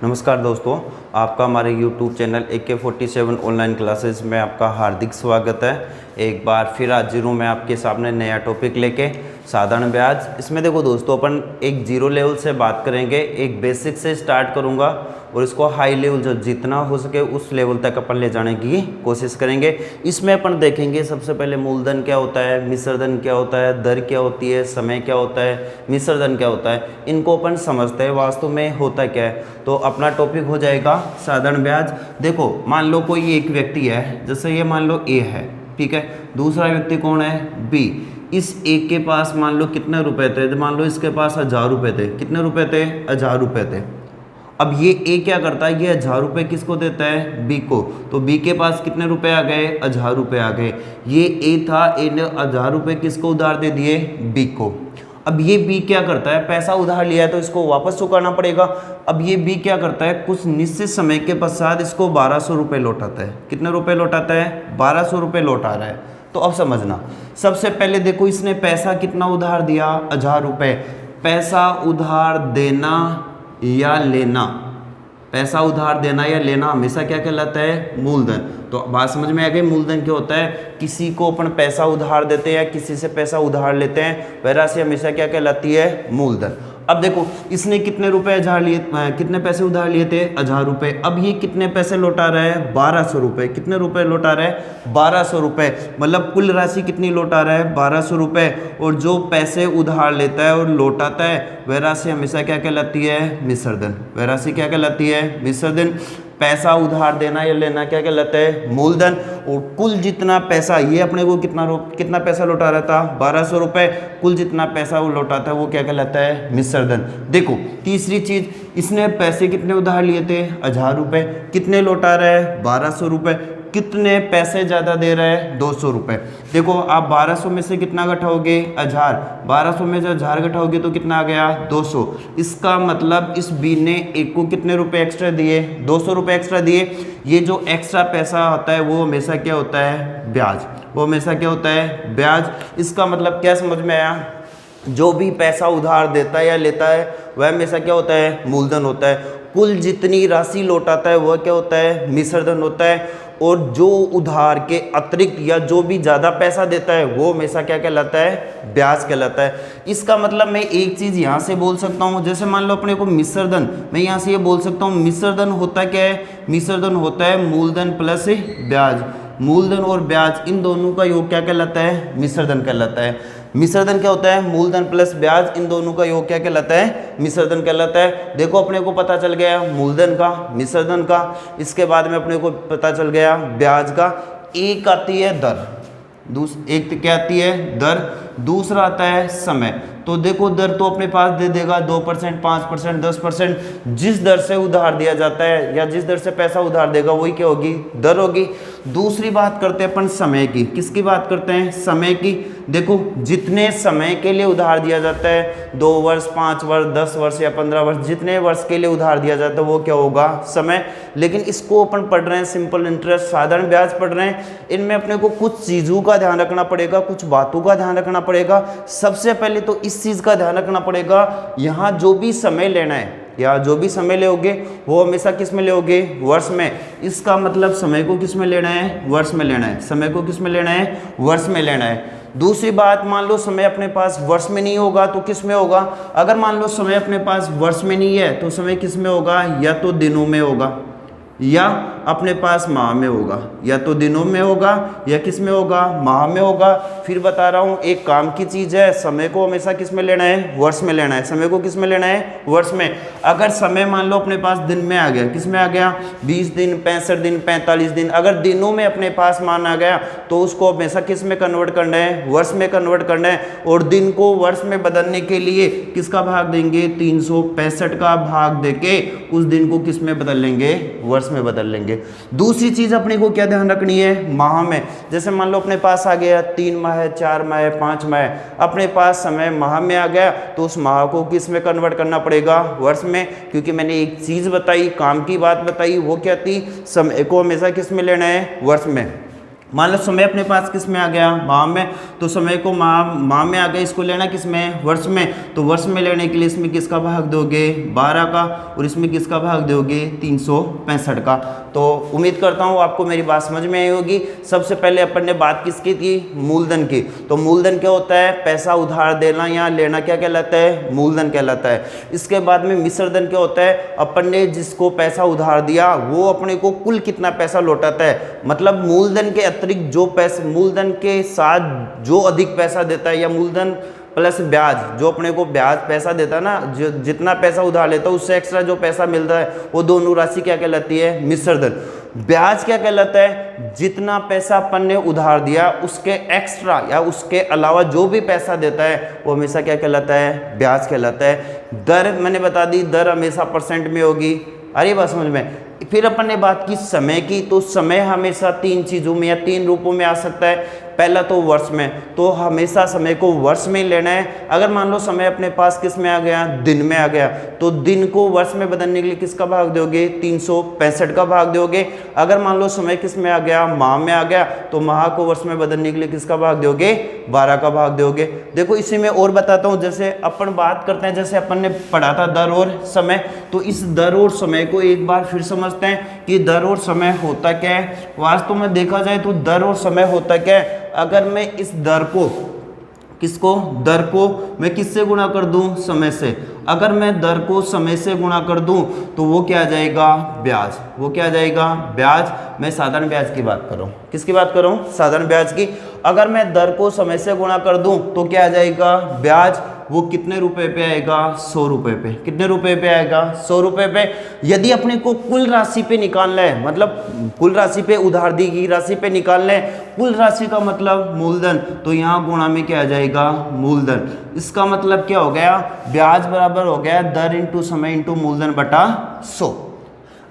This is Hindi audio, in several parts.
नमस्कार दोस्तों, आपका हमारे YouTube channel AK47 online classes में आपका हार्दिक स्वागत है। एक बार फिर हाजिर हूँ मैं आपके सामने नया टॉपिक लेके, साधारण ब्याज। इसमें देखो दोस्तों, अपन एक जीरो लेवल से बात करेंगे, एक बेसिक से स्टार्ट करूँगा और इसको हाई लेवल जो जितना हो सके उस लेवल तक अपन ले जाने की कोशिश करेंगे। इसमें अपन देखेंगे सबसे पहले मूलधन क्या होता है, मिश्रधन क्या होता है, दर क्या होती है, समय क्या होता है, मिश्रधन क्या होता है, इनको अपन समझते हैं वास्तव में होता क्या है। तो अपना टॉपिक हो जाएगा साधारण ब्याज। देखो, मान लो कोई एक व्यक्ति है, जैसे ये मान लो ए है, ठीक है। दूसरा व्यक्ति कौन है, बी। इस एक के पास मान लो कितने रुपए थे, मान लो इसके पास 1000 रुपये थे। कितने रुपए थे, 1000 रुपये थे। अब ये ए क्या करता है, ये 1000 रुपये किसको देता है, बी को। तो बी के पास कितने रुपए आ गए, 1000 रुपये आ गए। ये ए था, ए ने 1000 रुपये किसको उधार दे दिए, बी को। अब ये बी क्या करता है, पैसा उधार लिया है तो इसको वापस चुकाना पड़ेगा। अब ये बी क्या करता है, कुछ निश्चित समय के पश्चात इसको 1200 रुपये लौटाता है। कितने रुपए लौटाता है, 1200 रुपये लौटा रहा है। तो अब समझना, सबसे पहले देखो इसने पैसा कितना उधार दिया, 1000 रुपये। पैसा उधार देना या लेना, पैसा उधार देना या लेना हमेशा क्या कहलाता है, मूलधन। तो बात समझ में आ गई, मूलधन क्या होता है, किसी को अपन पैसा उधार देते हैं या किसी से पैसा उधार लेते हैं, वह राशि हमेशा क्या कहलाती है, मूलधन। अब देखो, इसने कितने रुपए उधार लिए, कितने पैसे उधार लिए थे, 1000 रुपये। अब ये कितने पैसे लौटा रहा है, 1200 रुपये। कितने रुपए लौटा रहा है, 1200 रुपये। मतलब कुल राशि कितनी लौटा रहा है, 1200 रुपये। और जो पैसे उधार लेता है और लौटाता है वह राशि हमेशा क्या कहलाती है, मिश्रधन। वह राशि क्या कहलाती है, मिश्रधन। पैसा उधार देना या लेना क्या कहलाता है, मूलधन। और कुल जितना पैसा, ये अपने को कितना पैसा लौटा रहा था, 1200 रुपये। कुल जितना पैसा वो लौटाता है वो क्या कहलाता है, मिश्रधन। देखो, तीसरी चीज, इसने पैसे कितने उधार लिए थे, 1000 रुपये। कितने लौटा रहा है, 1200 रुपये। कितने पैसे ज़्यादा दे रहा है, 200 रुपये। देखो, आप 1200 में से कितना घटाओगे, 1000। 1200 में से 1000 घटाओगे तो कितना आ गया, 200। इसका मतलब इस बी ने एक को कितने रुपए एक्स्ट्रा दिए, 200 रुपये एक्स्ट्रा दिए। ये जो एक्स्ट्रा पैसा होता है वो हमेशा क्या होता है, ब्याज। वो हमेशा क्या होता है, ब्याज। इसका मतलब क्या समझ में आया, जो भी पैसा उधार देता है या लेता है वह हमेशा क्या होता है, मूलधन होता है। कुल जितनी राशि लौटाता है वह क्या होता है, मिश्रधन होता है। और जो उधार के अतिरिक्त या जो भी ज़्यादा पैसा देता है वो हमेशा क्या कहलाता है, ब्याज कहलाता है। इसका मतलब मैं एक चीज़ यहाँ से बोल सकता हूँ, जैसे मान लो अपने को मिश्रधन, मैं यहाँ से ये बोल सकता हूँ मिश्रधन होता क्या है, मिश्रधन होता है मूलधन प्लस ब्याज। मूलधन और ब्याज इन दोनों का योग क्या कहलाता है, मिश्रधन कहलाता है। मिश्रधन क्या होता है, मूलधन प्लस ब्याज, इन दोनों का योग क्या कहलाता है, मिश्रधन कहलाता है। देखो, अपने को पता चल गया मूलधन का, मिश्रधन का। इसके बाद में अपने को पता चल गया ब्याज का। एक आती है दर, एक तो क्या आती है, दर। दूसरा आता है समय। तो देखो, दर तो अपने पास दे देगा 2%, 5%, 10%। जिस दर से उधार दिया जाता है या जिस दर से पैसा उधार देगा वही क्या होगी, दर होगी। दूसरी बात करते हैं अपन समय की। किसकी बात करते हैं, समय की। देखो, जितने समय के लिए उधार दिया जाता है, 2 वर्ष, 5 वर्ष, 10 वर्ष या 15 वर्ष, जितने वर्ष के लिए उधार दिया जाता है वो क्या होगा, समय। लेकिन इसको अपन पढ़ रहे हैं सिंपल इंटरेस्ट, साधारण ब्याज पढ़ रहे हैं। इनमें अपने को कुछ चीज़ों का ध्यान रखना पड़ेगा, कुछ बातों का ध्यान रखना पड़ेगा। सबसे पहले तो इस चीज़ का ध्यान रखना पड़ेगा, यहाँ जो भी समय लेना है या जो भी समय लोगे वो हमेशा किस में लोगे, वर्ष में। इसका मतलब समय को किस में लेना है, वर्ष में लेना है। समय को किस में लेना है, वर्ष में लेना है। दूसरी बात, मान लो समय अपने पास वर्ष में नहीं होगा तो किस में होगा। अगर मान लो समय अपने पास वर्ष में नहीं है तो समय किस में होगा, या तो दिनों में होगा या अपने पास माह में होगा। या तो दिनों में होगा या किस में होगा, माह में होगा। फिर बता रहा हूँ, एक काम की चीज़ है, समय को हमेशा किस में लेना है, वर्ष में लेना है। समय को किस में लेना है, वर्ष में। अगर समय मान लो अपने पास दिन में आ गया, किस में आ गया, 20 दिन, 65 दिन, 45 दिन। अगर दिनों में अपने पास मान आ गया तो उसको हमेशा किस में कन्वर्ट करना है, वर्ष में कन्वर्ट करना है। और दिन को वर्ष में बदलने के लिए किसका भाग देंगे, 365 का भाग देके उस दिन को किस में बदल लेंगे, वर्ष में बदल लेंगे। दूसरी चीज अपने को क्या ध्यान रखनी है, माह में। जैसे मान लो अपने पास आ गया 3 माह, 4 माह, 5 माह, अपने पास समय माह में आ गया तो उस माह को किस में कन्वर्ट करना पड़ेगा, वर्ष में। क्योंकि मैंने एक चीज बताई, काम की बात बताई, वो क्या थी, समय को हमेशा किस में लेना है, वर्ष में। मान लो समय अपने पास किस में आ गया, माह में, तो समय को माह में आ गया, इसको लेना किस में, वर्ष में, तो वर्ष में लेने के लिए इसमें किसका भाग दोगे, 12 का, और इसमें किसका भाग दोगे, 365 का। तो उम्मीद करता हूँ आपको मेरी बात समझ में आई होगी। सबसे पहले अपन ने बात किसकी थी, मूलधन की। तो मूलधन क्या होता है, पैसा उधार देना या लेना, क्या कहलाता है, मूलधन कहलाता है। इसके बाद में मिश्र धन क्या होता है, अपन ने जिसको पैसा उधार दिया वो अपने को कुल कितना पैसा लौटाता है, मतलब मूलधन के अतिरिक्त जो पैसे, मूलधन के साथ जो अधिक पैसा देता है, या मूलधन प्लस ब्याज, जो अपने को ब्याज पैसा देता है ना, जो जितना पैसा उधार लेता है उससे एक्स्ट्रा जो पैसा मिलता है, वो दोनों राशि क्या कहलाती है, मिश्र धन। ब्याज क्या कहलाता है, जितना पैसा अपन ने उधार दिया उसके एक्स्ट्रा या उसके अलावा जो भी पैसा देता है वो हमेशा क्या कहलाता है, ब्याज कहलाता है। दर मैंने बता दी, दर हमेशा परसेंट में होगी। अरे बात समझ में। फिर अपन ने बात की समय की, तो समय हमेशा 3 चीज़ों में या 3 रूपों में आ सकता है। पहला तो वर्ष में, तो हमेशा समय को वर्ष में लेना है। अगर मान लो समय अपने पास किस में आ गया, दिन में आ गया, तो दिन को वर्ष में बदलने के लिए किसका भाग दोगे, 365 का भाग दोगे। अगर मान लो समय किस में आ गया, माह में आ गया, तो माह को वर्ष में बदलने के लिए किसका भाग दोगे, 12 का भाग दोगे। देखो इसी में और बताता हूँ, जैसे अपन बात करते हैं, जैसे अपन ने पढ़ा था दर और समय, तो इस दर और समय को एक बार फिर समझते हैं कि दर और समय होता क्या है। वास्तव में देखा जाए तो दर और समय होता क्या है, अगर मैं इस दर को, किसको, दर को मैं किससे गुणा कर दूं, समय से। अगर मैं दर को समय से गुणा कर दूं तो वो क्या आ जाएगा, ब्याज। वो क्या आ जाएगा, ब्याज। मैं साधारण ब्याज की बात कर रहा हूँ, किसकी बात कर रहा हूँ, साधारण ब्याज की। अगर मैं दर को समय से गुणा कर दूं तो क्या आ जाएगा, ब्याज। वो कितने रुपए पे आएगा, 100 रुपए पे। कितने रुपए पे आएगा, 100 रुपए पे। यदि अपने को कुल राशि पे निकालना है, मतलब कुल राशि पे, उधार दी गई राशि पे निकालना है, कुल राशि का मतलब मूलधन, तो यहाँ गुणा में क्या आ जाएगा, मूलधन। इसका मतलब क्या हो गया, ब्याज बराबर हो गया दर इंटू समय इंटू मूलधन बटा 100।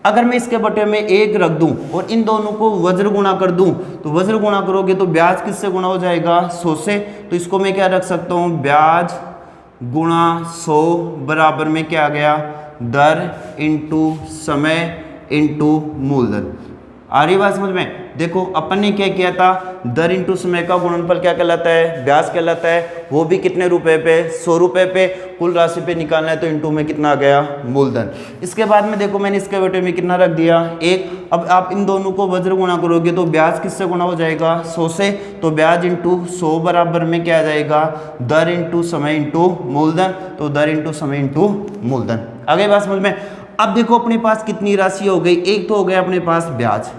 अगर मैं इसके बटे में 1 रख दूं और इन दोनों को वज्र गुणा कर दूं, तो वज्र गुणा करोगे तो ब्याज किससे गुणा हो जाएगा, 100 से। तो इसको मैं क्या रख सकता हूँ, ब्याज गुणा 100 बराबर में क्या आ गया, दर इंटू समय इंटू मूलधन। आ रही बात समझ में। देखो अपन ने क्या किया था, दर इंटू समय का गुणनफल क्या कहलाता है, ब्याज कहलाता है। वो भी कितने रुपए पे, 100 रुपए पे। कुल राशि पे निकालना है तो इंटू में कितना आ गया, मूलधन। इसके बाद में देखो मैंने इसके बटे में कितना रख दिया, 1। अब आप इन दोनों को वज्र गुणा करोगे तो ब्याज किससे गुणा हो जाएगा, 100 से। तो ब्याज इंटू 100 बराबर में क्या आ जाएगा, दर इंटू समय इंटू मूलधन। तो दर इंटू समय इंटू मूलधन। आगे बात समझ में। अब देखो अपने पास कितनी राशि हो गई, एक तो हो गया अपने पास ब्याज,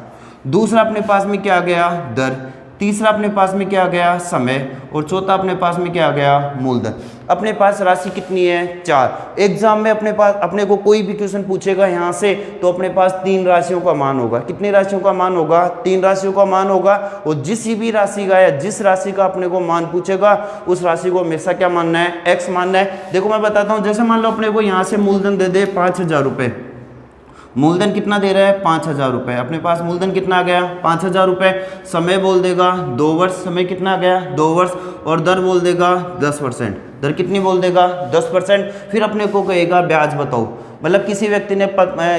दूसरा अपने पास में क्या आ गया, दर, तीसरा अपने पास में क्या आ गया, समय, और चौथा अपने पास में क्या आ गया, मूलधन। अपने पास राशि कितनी है, 4। एग्जाम में अपने को कोई भी क्वेश्चन पूछेगा यहाँ से, तो अपने पास 3 राशियों का मान होगा। कितनी राशियों का मान होगा, 3 राशियों का मान होगा। और जिस भी राशि का या जिस राशि का अपने को मान पूछेगा उस राशि को हमेशा क्या मानना है, एक्स मानना है। देखो मैं बताता हूँ, जैसे मान लो अपने को यहाँ से मूलधन दे दे 5000 रुपये। मूलधन कितना दे रहा है, 5000 रुपये। अपने पास मूलधन कितना आ गया, 5000 रुपये। समय बोल देगा 2 वर्ष, समय कितना आ गया, 2 वर्ष। और दर बोल देगा 10%। दर कितनी बोल देगा, 10%। फिर अपने को कहेगा ब्याज बताओ, मतलब किसी व्यक्ति ने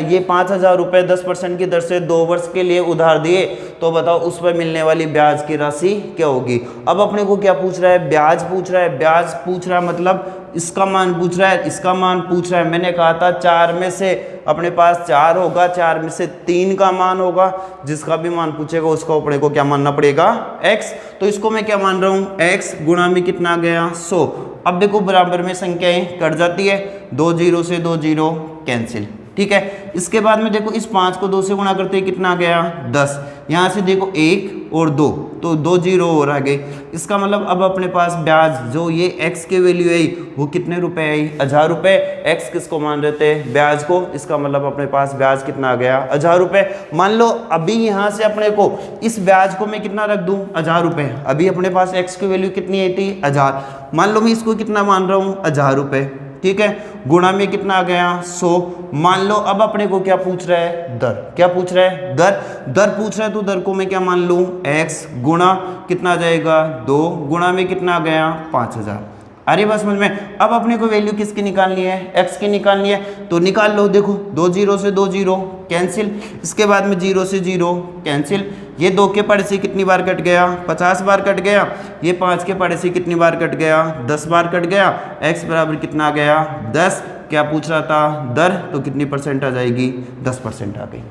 ये 5000 रुपये 10% की दर से 2 वर्ष के लिए उधार दिए, तो बताओ उस पर मिलने वाली ब्याज की राशि क्या होगी। अब अपने को क्या पूछ रहा है, ब्याज पूछ रहा है। ब्याज पूछ रहा है मतलब इसका मान पूछ रहा है, इसका मान पूछ रहा है। मैंने कहा था 4 में से अपने पास 4 होगा, 4 में से 3 का मान होगा। जिसका भी मान पूछेगा उसका अपने को क्या मानना पड़ेगा, x। तो इसको मैं क्या मान रहा हूँ, x गुणा में कितना गया, 100। अब देखो बराबर में संख्याएं कट जाती है, 2 0 से 2 0 कैंसिल, ठीक है। इसके बाद में देखो इस 5 को 2 से गुणा करते हैं, कितना गया, 10। यहाँ से देखो 1 और 2, तो 2 0 और आ गए। इसका मतलब अब अपने पास ब्याज जो ये x के वैल्यू आई वो कितने रुपए आई, 1000 रुपये। x किसको मान रहे थे, ब्याज को। इसका मतलब अपने पास ब्याज कितना आ गया, 1000 रुपये। मान लो अभी यहाँ से अपने को इस ब्याज को मैं कितना रख दूँ, 1000 रुपये। अभी अपने पास x की वैल्यू कितनी आई थी, 1000। मान लो मैं इसको कितना मान रहा हूँ, 1000 रुपये, ठीक है। गुणा में कितना आ गया, 100। मान लो अब अपने को क्या पूछ रहा है, दर। क्या पूछ रहा है, दर। दर पूछ रहा है तो दर को मैं क्या मान लूँ, x गुणा कितना आ जाएगा, 2 गुणा में कितना आ गया, 5000। अरे बस समझ में। अब अपने को वैल्यू किसकी निकालनी है, x की निकालनी है। तो निकाल लो, देखो 2 0 से 2 0 कैंसिल। इसके बाद में 0 से 0 कैंसिल। ये 2 के पड़े से कितनी बार कट गया, 50 बार कट गया। ये 5 के पड़े से कितनी बार कट गया, 10 बार कट गया। x बराबर कितना आ गया, 10। क्या पूछ रहा था, दर, तो कितनी परसेंट आ जाएगी, 10% आ गई।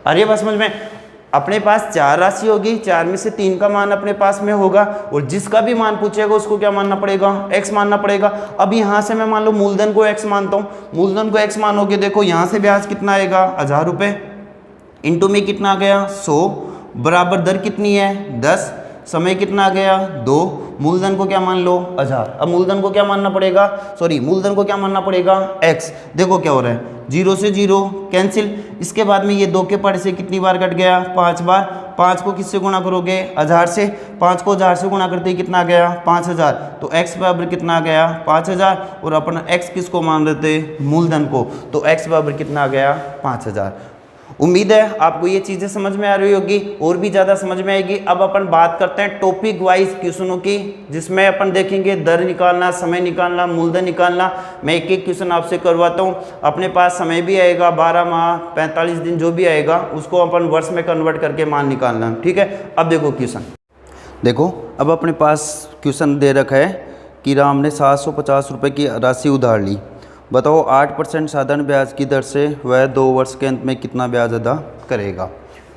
अरे बात समझ में, अपने पास 4 राशि होगी, 4 में से 3 का मान अपने पास में होगा और जिसका भी मान पूछेगा उसको क्या मानना पड़ेगा, x मानना पड़ेगा। अब यहाँ से मैं मान लो मूलधन को x मानता हूँ, मूलधन को x मानोगे, देखो यहाँ से ब्याज कितना आएगा, 1000 रुपये, इंटू में कितना आ गया, 100, बराबर दर कितनी है, 10, समय कितना आ गया, 2, मूलधन को क्या मान लो, 1000। अब मूलधन को क्या मानना पड़ेगा, मूलधन को क्या मानना पड़ेगा, x। देखो क्या हो रहा है, 0 से 0 कैंसिल। इसके बाद में ये 2 के पड़े से कितनी बार कट गया, 5 बार। 5 को किससे गुणा करोगे, 1000 से। 5 को 1000 से गुणा करते ही कितना आ गया, 5000। तो x बराबर कितना आ गया, 5000। और अपना x किसको मान रहे थे, मूलधन को, तो x बराबर कितना आ गया, 5000। उम्मीद है आपको ये चीज़ें समझ में आ रही होगी, और भी ज़्यादा समझ में आएगी। अब अपन बात करते हैं टॉपिक वाइज क्वेश्चनों की, जिसमें अपन देखेंगे दर निकालना, समय निकालना, मूलधन निकालना। मैं एक एक क्वेश्चन आपसे करवाता हूँ। अपने पास समय भी आएगा, 12 माह 45 दिन जो भी आएगा उसको अपन वर्ष में कन्वर्ट करके मान निकालना, ठीक है। अब देखो क्वेश्चन, देखो अब अपने पास क्वेश्चन दे रखा है कि राम ने 750 रुपये की राशि उधार ली, बताओ 8% साधारण ब्याज की दर से वह 2 वर्ष के अंत में कितना ब्याज अदा करेगा,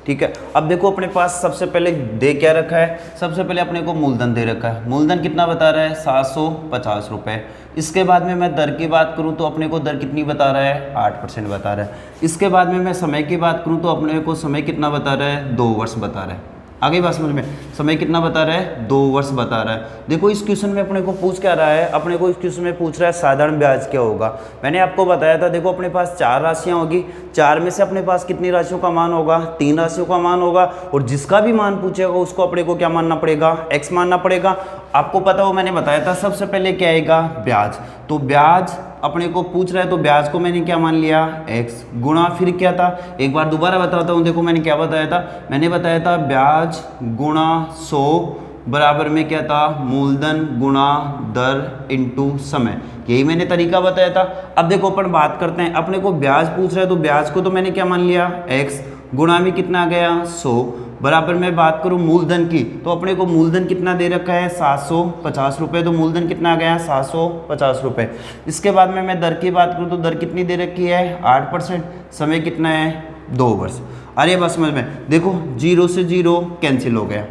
ठीक है। अब देखो अपने पास सबसे पहले दे क्या रखा है, सबसे पहले अपने को मूलधन दे रखा है। मूलधन कितना बता रहा है, 750 रुपये। इसके बाद में मैं दर की बात करूं तो अपने को दर कितनी बता रहा है, 8% बता रहा है। इसके बाद में मैं समय की बात करूं तो अपने को समय कितना बता रहा है, 2 वर्ष बता रहा है। आगे बात समझ में, समय कितना बता रहा है, 2 वर्ष बता रहा है। देखो इस क्वेश्चन में अपने को पूछ क्या रहा है, अपने को इस क्वेश्चन में पूछ रहा है साधारण ब्याज क्या होगा। मैंने आपको बताया था, देखो अपने पास 4 राशियां होगी, 4 में से अपने पास कितनी राशियों का मान होगा, 3 राशियों का मान होगा। और जिसका भी मान पूछेगा उसको अपने को क्या मानना पड़ेगा, x मानना पड़ेगा। आपको पता हो मैंने बताया था सबसे पहले क्या आएगा, ब्याज। तो ब्याज अपने को पूछ रहा है तो ब्याज को मैंने क्या मान लिया, x, गुणा फिर क्या था, एक बार दोबारा बताता हूँ। देखो मैंने क्या बताया था, मैंने बताया था ब्याज गुणा 100 बराबर में क्या था, मूलधन गुणा दर इंटू समय। यही मैंने तरीका बताया था। अब देखो अपन बात करते हैं, अपने को ब्याज पूछ रहा है तो ब्याज को तो मैंने क्या मान लिया, x, गुणा में कितना आ गया, 100, बराबर में बात करूं मूलधन की तो अपने को मूलधन कितना दे रखा है, 750 रुपये। तो मूलधन कितना आ गया, 750 रुपये। इसके बाद में मैं दर की बात करूं तो दर कितनी दे रखी है, 8%। समय कितना है, 2 वर्ष। अरे बस समझ में, देखो 0 से 0 कैंसिल हो गया।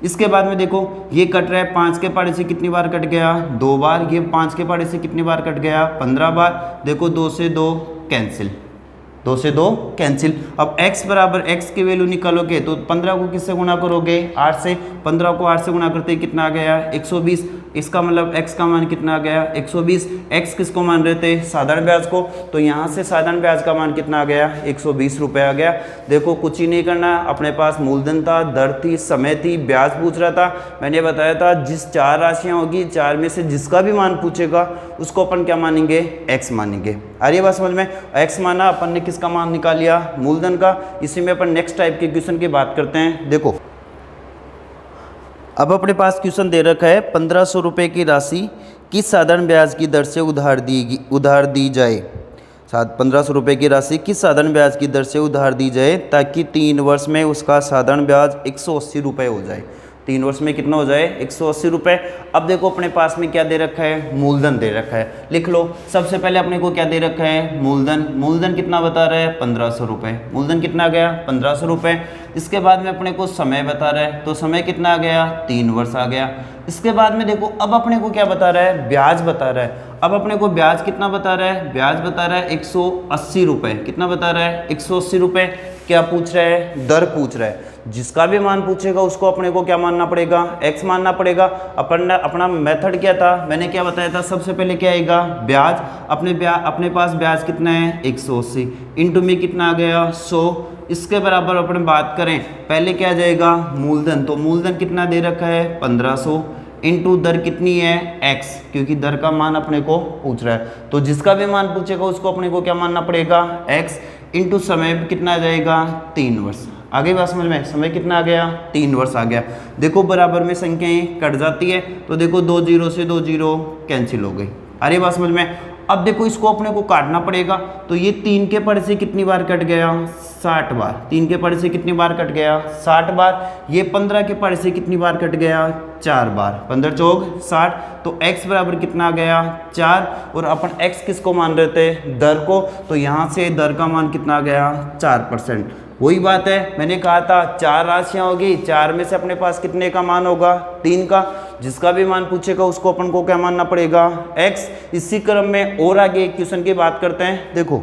इसके बाद में देखो ये कट रहा है, 5 के पहाड़े से कितनी बार कट गया, 2 बार। ये 5 के पहाड़े से कितनी बार कट गया, 15 बार। देखो 2 से 2 कैंसिल, 2 से 2 कैंसिल। अब x बराबर x की वैल्यू निकालोगे तो 15 को किससे गुणा करोगे, 8 से। 15 को 8 से गुणा करते ही कितना आ गया, 120। इसका मतलब x का मान कितना आ गया, 120। x किसको मान रहे थे, साधारण ब्याज को। तो यहाँ से साधारण ब्याज का मान कितना आ गया, 120 रुपये आ गया। देखो कुछ ही नहीं करना, अपने पास मूलधन था, दर थी, समय थी, ब्याज पूछ रहा था। मैंने बताया था जिस 4 राशियाँ होगी, 4 में से जिसका भी मान पूछेगा उसको अपन क्या मानेंगे, x मानेंगे। आ रही है बात समझ में, x माना, अपन ने किसका मान निकाल लिया, मूलधन का। इसी में अपन नेक्स्ट टाइप के क्वेश्चन की बात करते हैं। देखो अब अपने पास क्वेश्चन दे रखा है, 1500 रुपये की राशि किस साधारण ब्याज की दर से उधार दी जाए। 1500 रुपये की राशि किस साधारण ब्याज की दर से उधार दी जाए ताकि 3 वर्ष में उसका साधारण ब्याज 180 रुपये हो जाए। 3 वर्ष में कितना हो जाए, 180 रुपये। अब देखो अपने पास में क्या दे रखा है, मूलधन दे रखा है। लिख लो, सबसे पहले अपने को क्या दे रखा है, मूलधन। मूलधन कितना बता रहा है, 1500 रुपये। मूलधन कितना आ गया, 1500 रुपये। इसके बाद में अपने को समय बता रहा है, तो समय कितना आ गया, 3 वर्ष आ गया। इसके बाद में देखो अब अपने को क्या बता रहा है, ब्याज बता रहा है। अब अपने को ब्याज कितना बता रहा है, ब्याज बता रहा है 180 रुपये। कितना बता रहा है, 180 रुपये। क्या पूछ रहा है, दर पूछ रहा है। जिसका भी मान पूछेगा उसको अपने को क्या मानना पड़ेगा, x मानना पड़ेगा। अपना मेथड क्या था, मैंने क्या बताया था, सबसे पहले क्या आएगा, ब्याज। अपने पास ब्याज कितना है, 180, इंटू में कितना आ गया, 100। इसके बराबर अपन बात करें, पहले क्या आ जाएगा, मूलधन। तो मूलधन कितना दे रखा है, 1500, इंटू दर कितनी है, x, क्योंकि दर का मान अपने को पूछ रहा है। तो जिसका भी मान पूछेगा उसको अपने को क्या मानना पड़ेगा, x, इंटू समय कितना आ जाएगा, 3 वर्ष। आगे बात समझ में, समय कितना आ गया, 3 वर्ष आ गया। देखो बराबर में संख्याएं कट जाती है, तो देखो 2 0 से 2 0 कैंसिल हो गई। अरे बात समझ में। अब देखो इसको अपने को काटना पड़ेगा, तो ये 3 के पड़े से कितनी बार कट गया, 60 बार। 3 के पड़े से कितनी बार कट गया, 60 बार। ये 15 के पड़े से कितनी बार कट गया, 4 बार। 15 चौक 60, तो x बराबर कितना आ गया, 4। और अपन x किसको मान रहे थे, दर को, तो यहाँ से दर का मान कितना आ गया, 4%। वही बात है, मैंने कहा था 4 राशियाँ होगी, 4 में से अपने पास कितने का मान होगा, 3 का। जिसका भी मान पूछेगा उसको अपन को क्या मानना पड़ेगा, x। इसी क्रम में और आगे एक क्वेश्चन की बात करते हैं। देखो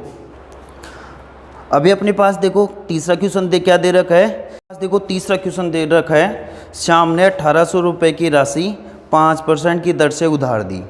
अभी अपने पास देखो तीसरा क्वेश्चन क्या दे रखा है, देखो तीसरा क्वेश्चन दे रखा है, श्याम ने 1800 रुपये की राशि 5% की दर से उधार दी।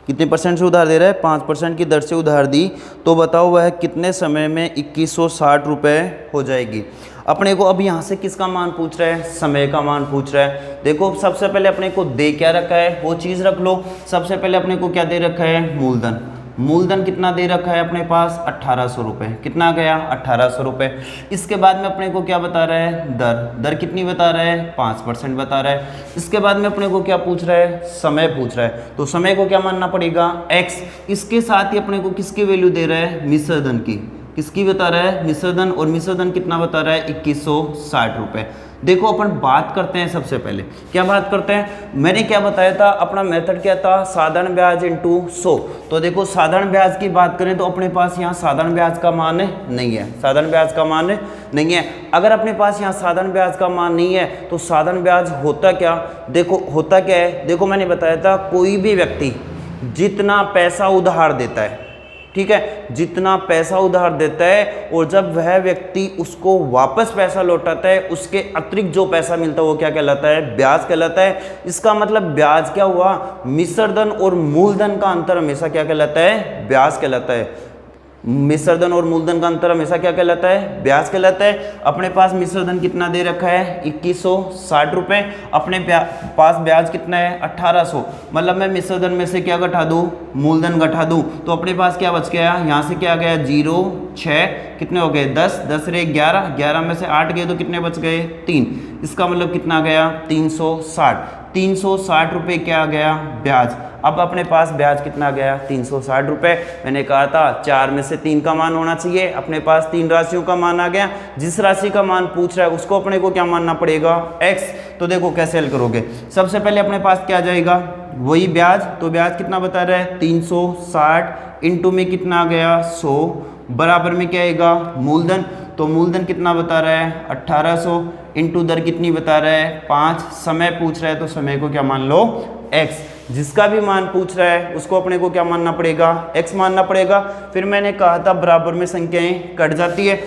कितने परसेंट से उधार दे रहा है, 5% की दर से उधार दी। तो बताओ वह कितने समय में 2160 रुपये हो जाएगी। अपने को अब यहाँ से किसका मान पूछ रहा है, समय का मान पूछ रहा है। देखो सबसे पहले अपने को दे क्या रखा है वो चीज़ रख लो। सबसे पहले अपने को क्या दे रखा है, मूलधन। मूलधन कितना दे रखा है अपने पास, 1800 रुपये। कितना गया, 1800 रुपये। इसके बाद में अपने को क्या बता रहा है, दर। दर कितनी बता रहा है, 5% बता रहा है। इसके बाद में अपने को क्या पूछ रहा है, समय पूछ रहा है। तो समय को क्या मानना पड़ेगा, x। इसके साथ ही अपने को किसकी वैल्यू दे रहा है, मिश्रधन की। किसकी बता रहा है, मिश्रधन। और मिश्रधन कितना बता रहा है, 2160 रुपये। देखो अपन बात करते हैं, सबसे पहले क्या बात करते हैं, मैंने क्या बताया था, अपना मेथड क्या था, साधारण ब्याज इंटू 100। तो देखो साधारण ब्याज की बात करें तो अपने पास यहाँ साधारण ब्याज का मान नहीं है, साधारण ब्याज का मान नहीं है। अगर अपने पास यहाँ साधारण ब्याज का मान नहीं है तो साधारण ब्याज होता क्या, देखो होता क्या है, देखो मैंने बताया था कोई भी व्यक्ति जितना पैसा उधार देता है, ठीक है, जितना पैसा उधार देता है और जब वह व्यक्ति उसको वापस पैसा लौटाता है, उसके अतिरिक्त जो पैसा मिलता है वो क्या कहलाता है, ब्याज कहलाता है। इसका मतलब ब्याज क्या हुआ, मिश्रधन और मूलधन का अंतर हमेशा क्या कहलाता है, ब्याज कहलाता है। मिश्रधन और मूलधन का अंतर हमेशा क्या कहलाता है, ब्याज कहलाता है। अपने पास मिश्रधन कितना दे रखा है, 2160 रुपये। अपने पास ब्याज कितना है, 1800। मतलब मैं मिश्रधन में से क्या घटा दूँ, मूलधन घटा दूँ, तो अपने पास क्या बच गया, यहाँ से क्या गया, 0 6 कितने हो गए, 10 10 रे 11, 11 में से 8 गए तो कितने बच गए, 3। इसका मतलब कितना गया, 360 रुपये क्या आ गया, ब्याज। अब अपने पास ब्याज कितना गया, 360 रुपये। मैंने कहा था 4 में से 3 का मान होना चाहिए, अपने पास 3 राशियों का मान आ गया। जिस राशि का मान पूछ रहा है उसको अपने को क्या मानना पड़ेगा, x। तो देखो कैसे हल करोगे, सबसे पहले अपने पास क्या आ जाएगा, वही ब्याज। तो ब्याज कितना बता रहा है, 360 इंटू में कितना आ गया, 100 बराबर में क्या आएगा, मूलधन। तो मूलधन कितना बता रहा है, 1800 इंटू दर कितनी बता रहा है, 5। समय पूछ रहा है तो समय को क्या मान लो, x। जिसका भी मान पूछ रहा है उसको अपने को क्या मानना पड़ेगा, x मानना पड़ेगा। फिर मैंने कहा था बराबर में संख्याएं कट जाती है।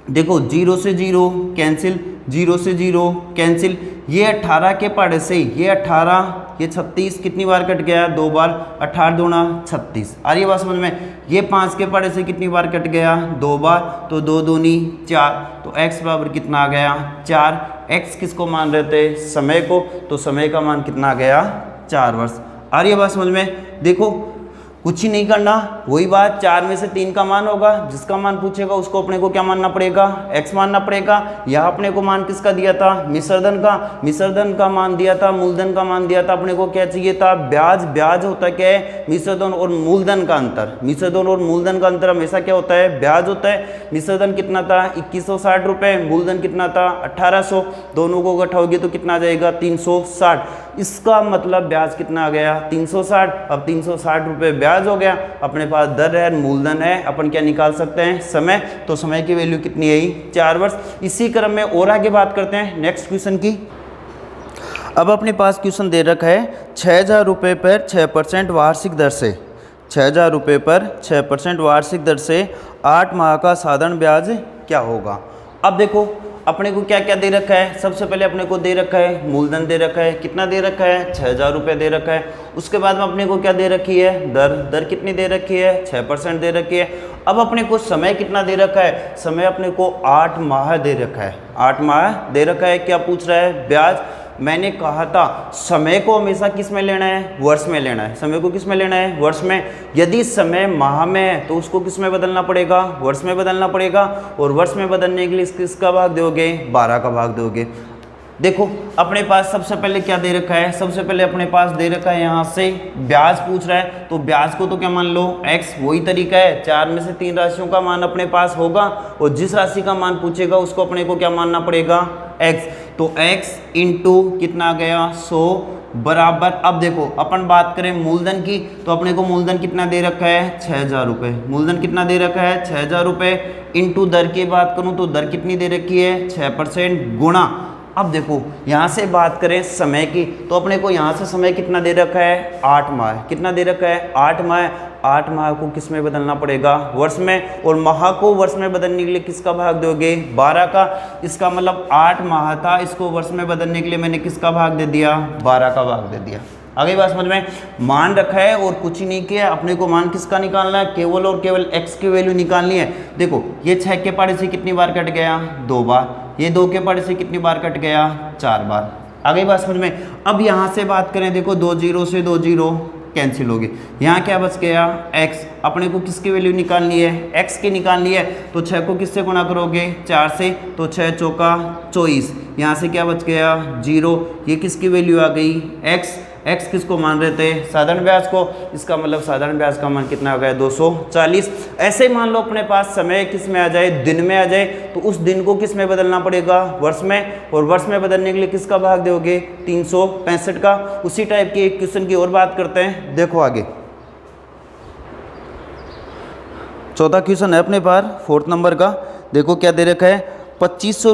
देखो 0 से 0 कैंसिल, 0 से 0 कैंसिल। ये 18 के पढ़े से ये 18, ये 36 कितनी बार कट गया, 2 बार। 18 दूना 36, आ रही है बात समझ में। ये 5 के पढ़े से कितनी बार कट गया, 2 बार। तो 2 दूनी 4, तो x बराबर कितना आ गया, 4। x किसको मान रहे थे, समय को। तो समय का मान कितना आ गया, 4 वर्ष। आ रही है बात समझ में। देखो कुछ ही नहीं करना, वही बात, 4 में से 3 का मान होगा, जिसका मान पूछेगा उसको अपने को क्या मानना पड़ेगा, x मानना पड़ेगा। यहाँ अपने को मान किसका दिया था, मिश्रधन का। मिश्रधन का मान दिया था, मूलधन का मान दिया था। अपने को क्या चाहिए था, ब्याज। ब्याज होता क्या है, मिश्रधन और मूलधन का अंतर। मिश्रधन और मूलधन का अंतर हमेशा क्या होता है, ब्याज होता है। मिश्रधन कितना था, 2160 रुपये। मूलधन कितना था, 1800। दोनों को घटाओगे तो कितना आ जाएगा, 360। इसका मतलब ब्याज कितना आ गया, 360। अब 360 रुपये ब्याज हो गया। अपने पास दर है, मूलधन है, अपन क्या निकाल सकते हैं, समय। तो समय की वैल्यू कितनी है, 4 वर्ष। इसी क्रम में और आगे बात करते हैं नेक्स्ट क्वेश्चन की। अब अपने पास क्वेश्चन दे रखा है 6000 रुपये पर 6% वार्षिक दर से, 6000 रुपये पर 6% वार्षिक दर से 8 माह का साधारण ब्याज क्या होगा। अब देखो अपने को क्या क्या दे रखा है, सबसे पहले अपने को दे रखा है मूलधन दे रखा है, कितना दे रखा है, 6000 रुपये दे रखा है। उसके बाद में अपने को क्या दे रखी है, दर। दर कितनी दे रखी है, 6% दे रखी है। अब अपने को समय कितना दे रखा है, समय अपने को 8 माह दे रखा है, 8 माह दे रखा है। क्या पूछ रहा है, ब्याज। मैंने कहा था समय को हमेशा किस में लेना है, वर्ष में लेना है। समय को किस में लेना है, वर्ष में। यदि समय माह में है तो उसको किस में बदलना पड़ेगा, वर्ष में बदलना पड़ेगा। और वर्ष में बदलने के लिए किसका भाग दोगे, 12 का भाग दोगे। देखो अपने पास सबसे पहले क्या दे रखा है, सबसे पहले अपने पास दे रखा है यहाँ से ब्याज पूछ रहा है, तो ब्याज को तो क्या मान लो x, वही तरीका है, 4 में से 3 राशियों का मान अपने पास होगा और जिस राशि का मान पूछेगा उसको अपने को क्या मानना पड़ेगा x, तो x इंटू कितना आ गया 100 बराबर। अब देखो अपन बात करें मूलधन की, तो अपने को मूलधन कितना दे रखा है 6000 रुपये, मूलधन कितना दे रखा है 6000 रुपये, इंटू दर की बात करूं तो दर कितनी दे रखी है 6% गुणा। अब देखो यहाँ से बात करें समय की, तो अपने को यहाँ से समय कितना दे रखा है 8 माह, कितना दे रखा है 8 माह, 8 माह को किस में बदलना पड़ेगा वर्ष में, और माह को वर्ष में बदलने के लिए किसका भाग दोगे 12 का, इसका मतलब 8 माह था, इसको वर्ष में बदलने के लिए मैंने किसका भाग दे दिया 12 का भाग दे दिया। आगे बात समझ में, मान रखा है और कुछ ही नहीं किया, अपने को मान किसका निकालना है केवल और केवल x की वैल्यू निकालनी है। देखो ये 6 के पहाड़े से कितनी बार कट गया 2 बार, ये 2 के पहाड़े से कितनी बार कट गया 4 बार। आगे बात समझ में, अब यहाँ से बात करें, देखो 2 0 से 2 0 कैंसिल हो गए, यहाँ क्या बच गया x, अपने को किसकी वैल्यू निकालनी है x की निकालनी है, तो 6 को किससे गुणा करोगे 4 से, तो 6 चौका 24, यहाँ से क्या बच गया 0, ये किसकी वैल्यू आ गई x किसको मान रहे थे साधारण ब्याज को, इसका मतलब साधारण ब्याज का मान कितना आ गया 240। ऐसे मान लो अपने पास समय किस में आ जाए दिन में आ जाए, तो उस दिन को किस में बदलना पड़ेगा वर्ष में, और वर्ष में बदलने के लिए किसका भाग दोगे 365 का। उसी टाइप की एक क्वेश्चन की और बात करते हैं, देखो आगे चौथा क्वेश्चन है अपने पास 4th नंबर का। देखो क्या दे रखा है 2500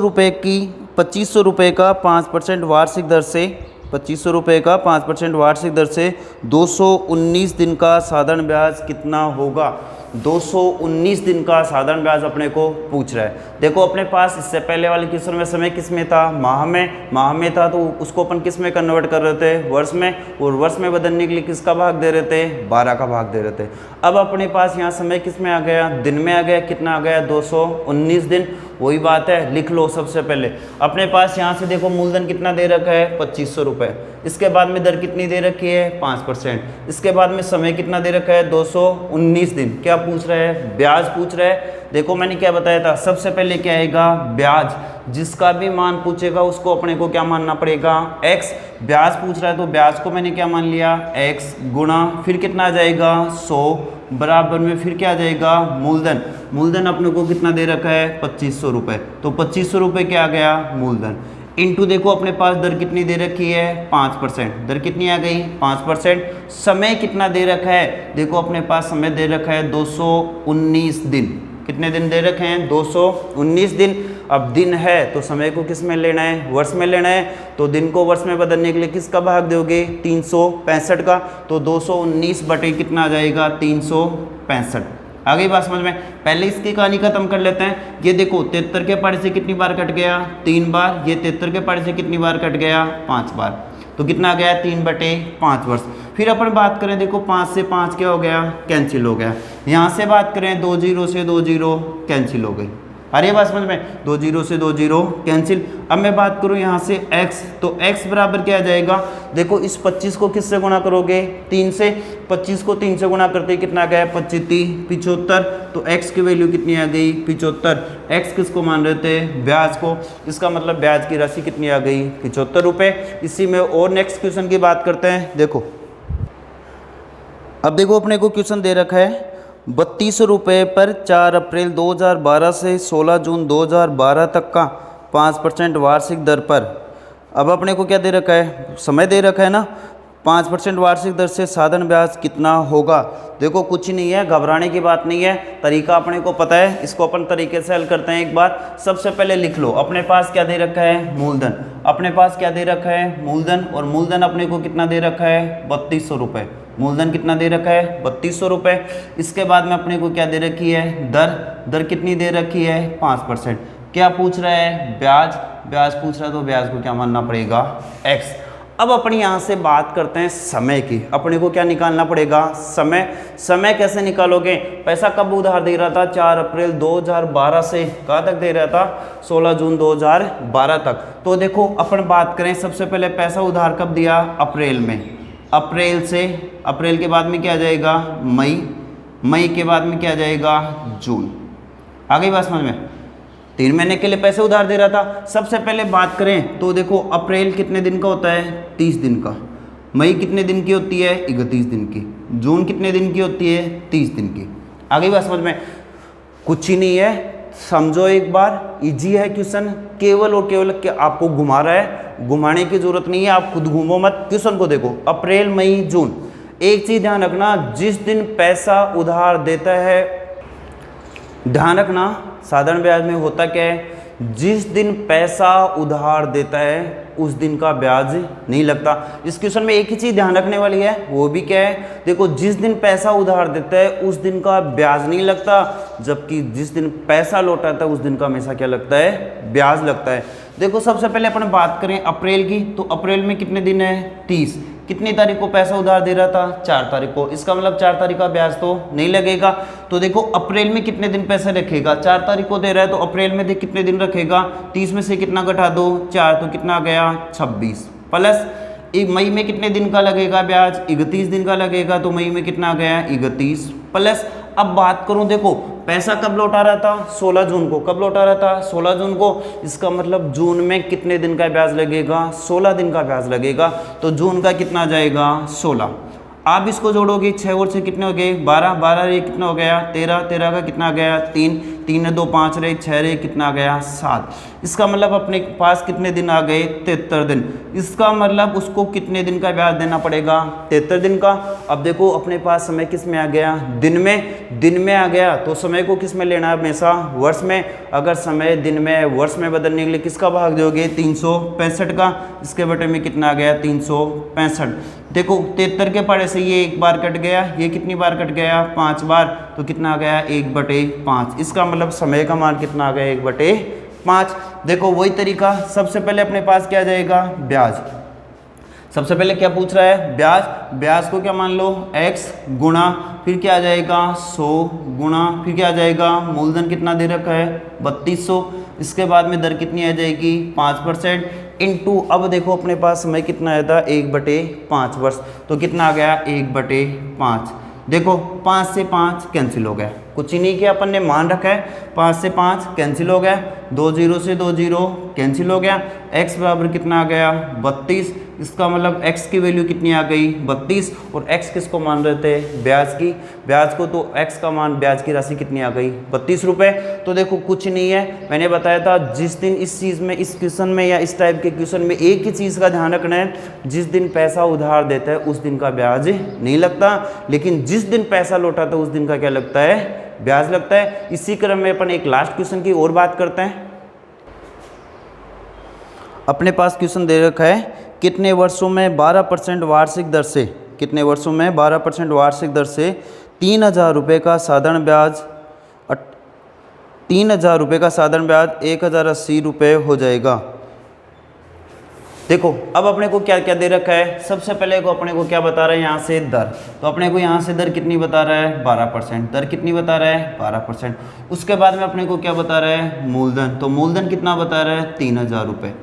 रुपये का 5% वार्षिक दर से, 2500 रुपये का 5% वार्षिक दर से 219 दिन का साधारण ब्याज कितना होगा। 219 दिन का साधारण ब्याज अपने को पूछ रहा है। देखो अपने पास इससे पहले वाले क्वेश्चन में समय किस में था माह में था, तो उसको अपन किस में कन्वर्ट कर रहे थे वर्ष में, और वर्ष में बदलने के लिए किसका भाग दे रहे थे 12 का भाग दे रहे थे। अब अपने पास यहाँ समय किस में आ गया दिन में आ गया, कितना आ गया 219 दिन। वही बात है लिख लो सबसे पहले अपने पास यहाँ से देखो मूलधन कितना दे रखा है 2500 रुपये, इसके बाद में दर कितनी दे रखी है 5%, इसके बाद में समय कितना दे रखा है 219 दिन। क्या पूछ रहा है ब्याज पूछ रहा है। देखो मैंने क्या बताया था, सबसे पहले क्या आएगा ब्याज, जिसका भी मान पूछेगा उसको अपने को क्या मानना पड़ेगा x। ब्याज पूछ रहा है तो ब्याज को मैंने क्या मान लिया x गुणा फिर कितना आ जाएगा 100 बराबर में फिर क्या आ जाएगा मूलधन। मूलधन अपने को कितना दे रखा है 2500 रुपये, तो 2500 रुपये क्या आ गया मूलधन, इंटू देखो अपने पास दर कितनी दे रखी है 5%, दर कितनी आ गई 5%। समय कितना दे रखा है, देखो अपने पास समय दे रखा है 219 दिन, कितने दिन दे रखे हैं 219 दिन। अब दिन है तो समय को किस में लेना है वर्ष में लेना है, तो दिन को वर्ष में बदलने के लिए किसका भाग दोगे 365 का, तो 219 बटे कितना आ जाएगा 365। आ गई बात समझ में। पहले इसकी कहानी खत्म कर लेते हैं। ये देखो 73 के पहाड़े से कितनी बार कट गया 3 बार, ये 73 के पहाड़े से कितनी बार कट गया 5 बार, तो कितना आ गया 3/5 वर्ष। फिर अपन बात करें देखो 5 से 5 क्या हो गया कैंसिल हो गया, यहाँ से बात करें 2 0 से 2 0 कैंसिल हो गई। अरे बात समझ में, 2 0 से 2 0 कैंसिल। अब मैं बात करूँ यहाँ से x, तो x बराबर क्या आ जाएगा, देखो इस 25 को किससे गुणा करोगे 3 से, 25 को 3 से गुणा करते कितना गया 25 75, तो x की वैल्यू कितनी आ गई 75। x किसको मान रहे थे ब्याज को, इसका मतलब ब्याज की राशि कितनी आ गई 75 रुपये। इसी में और नेक्स्ट क्वेश्चन की बात करते हैं। देखो अब देखो अपने को क्वेश्चन दे रखा है 32 रुपये पर 4 अप्रैल 2012 से 16 जून 2012 तक का 5% वार्षिक दर पर। अब अपने को क्या दे रखा है समय दे रखा है ना, 5% वार्षिक दर से साधारण ब्याज कितना होगा। देखो कुछ नहीं है, घबराने की बात नहीं है, तरीका अपने को पता है, इसको अपन तरीके से हल करते हैं। एक बार सबसे पहले लिख लो अपने पास क्या दे रखा है मूलधन, अपने पास क्या दे रखा है मूलधन, और मूलधन अपने को कितना दे रखा है 3200 रुपये, मूलधन कितना दे रखा है 3200 रुपये। इसके बाद में अपने को क्या दे रखी है दर, दर कितनी दे रखी है 5%। क्या पूछ रहा है ब्याज, ब्याज पूछ रहा है तो ब्याज को क्या मानना पड़ेगा x। अब अपन यहाँ से बात करते हैं समय की, अपने को क्या निकालना पड़ेगा समय। समय कैसे निकालोगे, पैसा कब उधार दे रहा था 4 अप्रैल 2012 से कहाँ तक दे रहा था 16 जून 2012 तक। तो देखो अपन बात करें सबसे पहले पैसा उधार कब दिया अप्रैल में, अप्रैल से, अप्रैल के बाद में क्या आ जाएगा मई, मई के बाद में क्या आ जाएगा जून। आ गई बात समझ में। 3 महीने के लिए पैसे उधार दे रहा था। सबसे पहले बात करें तो देखो अप्रैल कितने दिन का होता है, 30 दिन का। मई कितने दिन की होती है, 31 दिन की। जून कितने दिन की होती है, 30 दिन की। आगे बात समझ में, कुछ ही नहीं है, समझो एक बार, इजी है क्वेश्चन, केवल और केवल कि आपको घुमा रहा है, घुमाने की जरूरत नहीं है, आप खुद घूमो मत। क्वेश्चन को देखो, अप्रैल मई जून। एक चीज ध्यान रखना, जिस दिन पैसा उधार देता है, ध्यान रखना साधारण ब्याज में होता क्या है, जिस दिन पैसा उधार देता है उस दिन का ब्याज नहीं लगता। इस क्वेश्चन में एक ही चीज ध्यान रखने वाली है, वो भी क्या है, देखो जिस दिन पैसा उधार देता है उस दिन का ब्याज नहीं लगता, जबकि जिस दिन पैसा लौटाता है उस दिन का हमेशा क्या लगता है, ब्याज लगता है। देखो सबसे पहले अपन बात करें अप्रैल की, तो अप्रैल में कितने दिन है, 30। कितनी तारीख को पैसा उधार दे रहा था, 4 तारीख को। इसका मतलब 4 तारीख का ब्याज तो नहीं लगेगा। तो देखो अप्रैल में कितने दिन पैसा रखेगा, 4 तारीख को दे रहा है तो अप्रैल में देख कितने दिन रखेगा, 30 में से कितना घटा दो, 4, तो कितना आ गया, 26। प्लस मई में कितने दिन का लगेगा ब्याज, 31 दिन का लगेगा, तो मई में कितना आ गया, 31। प्लस अब बात करूं, देखो पैसा कब लौटा रहा था, 16 जून को। कब लौटा रहा था, 16 जून को। इसका मतलब जून में कितने दिन का ब्याज लगेगा, 16 दिन का ब्याज लगेगा। तो जून का कितना आ जाएगा, 16। आप इसको जोड़ोगे, 6 और 6 कितने हो गए, 12, 12 रे कितना हो गया, 13, 13 का कितना आ गया, 3, 3 ने 2 5 रे, 6 रे कितना आ गया, 7। इसका मतलब अपने पास कितने दिन आ गए, 73 दिन। इसका मतलब उसको कितने दिन का ब्याज देना पड़ेगा, 73 दिन का। अब देखो अपने पास समय किस में आ गया, दिन में आ गया, तो समय को किस में लेना है, हमेशा वर्ष में। अगर समय दिन में वर्ष में बदलने के लिए किसका भाग दोगे, 365 का। इसके बटे में कितना आ गया, 365। देखो 73 के पड़े से ये एक बार कट गया, ये कितनी बार कट गया, 5 बार, तो कितना आ गया, 1/5। इसका मतलब समय का मान कितना आ गया, 1/5। देखो वही तरीका, सबसे पहले अपने पास क्या आ जाएगा, ब्याज। सबसे पहले क्या पूछ रहा है, ब्याज। ब्याज को क्या मान लो, x गुणा, फिर क्या आ जाएगा, 100 गुणा, फिर क्या आ जाएगा, मूलधन कितना दे रखा है, 3200। इसके बाद में दर कितनी आ जाएगी, 5% इनटू, अब देखो अपने पास समय कितना आया था, 1/5 वर्ष, तो कितना आ गया, 1/5। देखो 5 से 5 कैंसिल हो गया, कुछ ही नहीं किया अपन ने, मान रखा है, 5 से 5 कैंसिल हो गया, 2 0 से 2 0 कैंसिल हो गया। x बराबर कितना आ गया, 32। इसका मतलब x की वैल्यू कितनी आ गई, 32। और x किसको मान रहे थे, ब्याज की, ब्याज को, तो x का मान, ब्याज की राशि कितनी आ गई, 32 रुपये। तो देखो कुछ नहीं है, मैंने बताया था जिस दिन इस चीज़ में, इस क्वेश्चन में या इस टाइप के क्वेश्चन में एक ही चीज़ का ध्यान रखना है, जिस दिन पैसा उधार देता है उस दिन का ब्याज नहीं लगता, लेकिन जिस दिन पैसा लौटाता है उस दिन का क्या लगता है, ब्याज लगता है। इसी क्रम में अपन एक लास्ट क्वेश्चन की और बात करते हैं। अपने पास क्वेश्चन दे रखा है, कितने वर्षों में 12% वार्षिक दर से, कितने वर्षों में 12% वार्षिक दर से 3000 रुपये का साधारण ब्याज, 3000 रुपये का साधारण ब्याज 1080 रुपये हो जाएगा। देखो अब अपने को क्या क्या दे रखा है, सबसे पहले को अपने को क्या बता रहा है, यहाँ से दर, तो अपने को यहाँ से दर कितनी बता रहा है, 12%। दर कितनी बता रहा है, 12%। उसके बाद में अपने को क्या बता रहा है, मूलधन, तो मूलधन कितना बता रहा है, 3000 रुपये।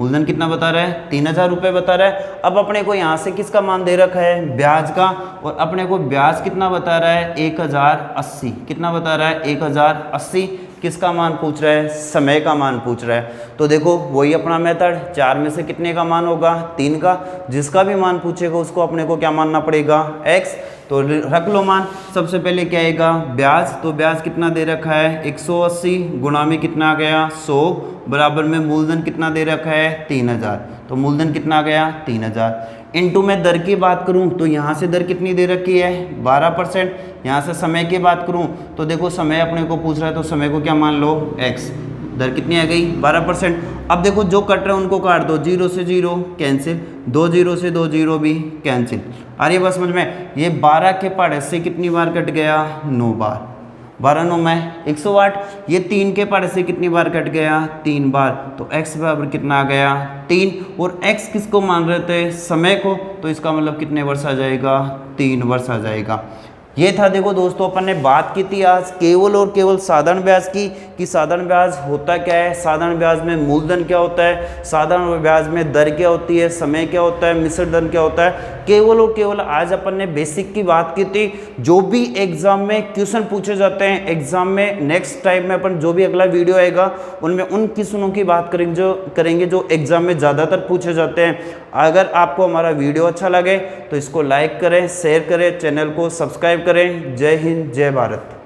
मूलधन कितना बता रहा है, 3000 रुपये बता रहा है। अब अपने को यहाँ से किसका मान दे रखा है, ब्याज का, और अपने को ब्याज कितना बता रहा है, 1080। कितना बता रहा है, 1080। किसका मान पूछ रहा है, समय का मान पूछ रहा है। तो देखो वही अपना मेथड, 4 में से कितने का मान होगा, 3 का। जिसका भी मान पूछेगा उसको अपने को क्या मानना पड़ेगा, x। तो रख लो मान, सबसे पहले क्या आएगा, ब्याज, तो ब्याज कितना दे रखा है, 180 गुणा में कितना आ गया, 100 बराबर में मूलधन कितना दे रखा है, 3000। तो मूलधन कितना आ गया, 3000। इनटू में दर की बात करूं तो यहाँ से दर कितनी दे रखी है, 12%। यहाँ से समय की बात करूं तो देखो समय अपने को पूछ रहा है, तो समय को क्या मान लो, x। दर कितनी आ गई, 12%। अब देखो जो कट रहे हैं उनको काट दो, 0 से 0 कैंसिल, 2 0 से 2 0 भी कैंसिल। अरे बस समझ में, ये 12 के पढ़े से कितनी बार कट गया, 9 बार। 12 9 में 108। ये 3 के पढ़े से कितनी बार कट गया, 3 बार। तो x बराबर कितना आ गया, 3। और x किसको मान रहे थे, समय को, तो इसका मतलब कितने वर्ष आ जाएगा, 3 वर्ष आ जाएगा। ये था देखो दोस्तों, अपन ने बात की थी आज केवल और केवल साधारण ब्याज की, कि साधारण ब्याज होता क्या है, साधारण ब्याज में मूलधन क्या होता है, साधारण ब्याज में दर क्या होती है, समय क्या होता है, मिश्र धन क्या होता है। केवल और केवल आज अपन ने बेसिक की बात की थी। जो भी एग्जाम में क्वेश्चन पूछे जाते हैं एग्जाम में, नेक्स्ट टाइम में अपन जो भी अगला वीडियो आएगा उनमें उन क्वेश्चनों की बात करेंगे जो एग्जाम में ज़्यादातर पूछे जाते हैं। अगर आपको हमारा वीडियो अच्छा लगे तो इसको लाइक करें, शेयर करें, चैनल को सब्सक्राइब करें। जय हिंद, जय भारत।